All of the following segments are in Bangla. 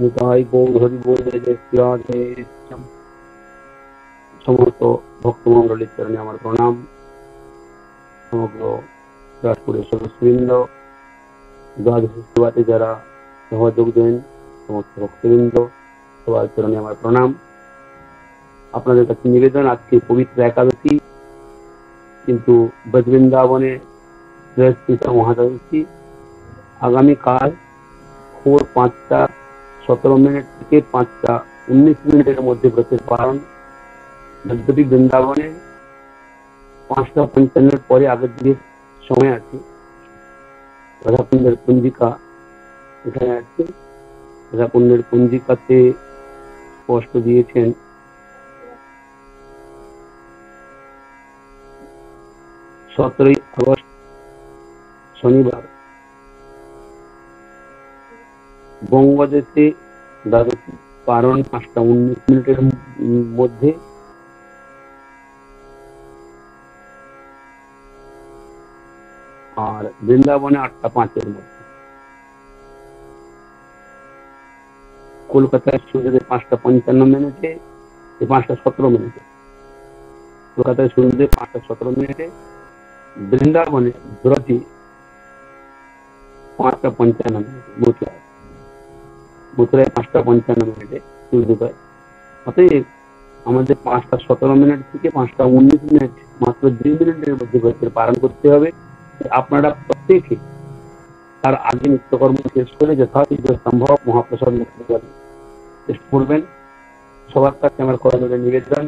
নিতাই গৌর হরি বল জয় শ্রী রাধে শ্যাম। সমস্ত ভক্তমন্ডলীর চরণে আমার প্রণাম। সমগ্র রাজপুরের সদস্যবৃন্দ, দ্বাদশ সেবাতে যারা সহযোগ দেন সমস্ত ভক্তবৃন্দ, সবার চরণে আমার প্রণাম। আপনাদের কাছে নিবেদন, আজকে পবিত্র একাদশী, কিন্তু ব্রজবৃন্দাবনে মহাদশী। আগামীকাল ভোর 5:17 থেকে 5:19 মধ্যে ব্রতের পালন। যদ্যপি বৃন্দাবনে 5:55 পরে আগের দিকে সময় আছে। রাধাকুণ্ডের পঞ্জিকা এখানে আছে। রাধাকুণ্ডের পঞ্জিকাতে স্পষ্ট দিয়েছেন 17ই আগস্ট শনিবার বঙ্গদেশে দ্বাদশী পালন 5:19 মধ্যে। আর বৃন্দাবনে 8:05 মধ্যে। কলকাতায় সূর্যোদয় 5:55 5:17। কলকাতায় সূর্যোদয় 5:17। বৃন্দাবনে ব্রজে 5:55। মথুরায় 5:55 সূর্যোদয়। অতএব আমাদের 5:17 থেকে 5:19, মাত্র 2 মিনিটের মধ্যে ব্রতের পালন করতে হবে। আপনারা প্রত্যেকে তার আগে নিত্যকর্ম শেষ করে যথাশীঘ্র সম্ভব মহাপ্রসাদ চেষ্টা করবেন। সবার কাছে আমার করজোড়ে নিবেদন,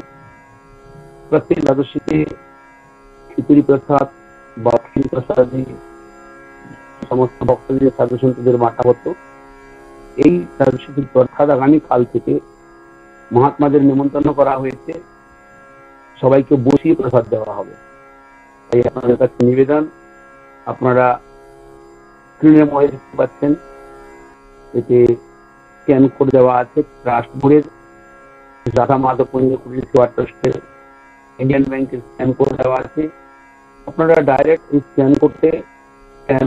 প্রত্যেক দ্বাদশীতে খিচুড়ি প্রসাদ বা ক্ষীর প্রসাদ সমস্ত ভক্তদের সাধু সন্তদের বাঁটা হতো। এই দ্বাদশীর অর্থাৎ আগামীকাল থেকে মহাত্মাদের নিমন্ত্রণ করা হয়েছে, সবাইকে বসিয়ে প্রসাদ দেওয়া হবে। তাই আপনাদের কাছে নিবেদন, আপনারা স্ক্রিনের মধ্যে দেখতে পাচ্ছেন, এতে স্ক্যান কোড দেওয়া আছে। ট্রাস্ট বোর্ডের, রাধা মাধব পঞ্জ কুটির সেবা ট্রাস্টের, ইন্ডিয়ান ব্যাংকের স্ক্যান কোড দেওয়া আছে। আপনারা ডাইরেক্ট এই স্ক্যান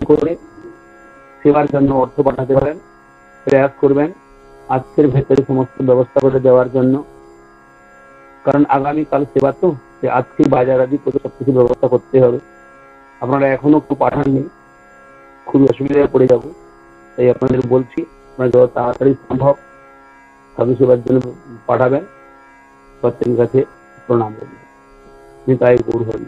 করে সেবার জন্য অর্থ পাঠাতে পারেন। প্রয়াস করবেন আজকের ভেতরে সমস্ত ব্যবস্থা করে দেওয়ার জন্য, কারণ আগামীকাল সেবা তো, আজকে বাজার আদি করে সবকিছু ব্যবস্থা করতে হবে। আপনারা এখনো একটু পাঠাননি, খুবই অসুবিধায় পড়ে যাব। তাই আপনাদের বলছি, আপনারা যত তাড়াতাড়ি সম্ভব সাধু সেবার জন্য পাঠাবেন। প্রত্যেকের কাছে প্রণাম। নিতাই গৌর হরি।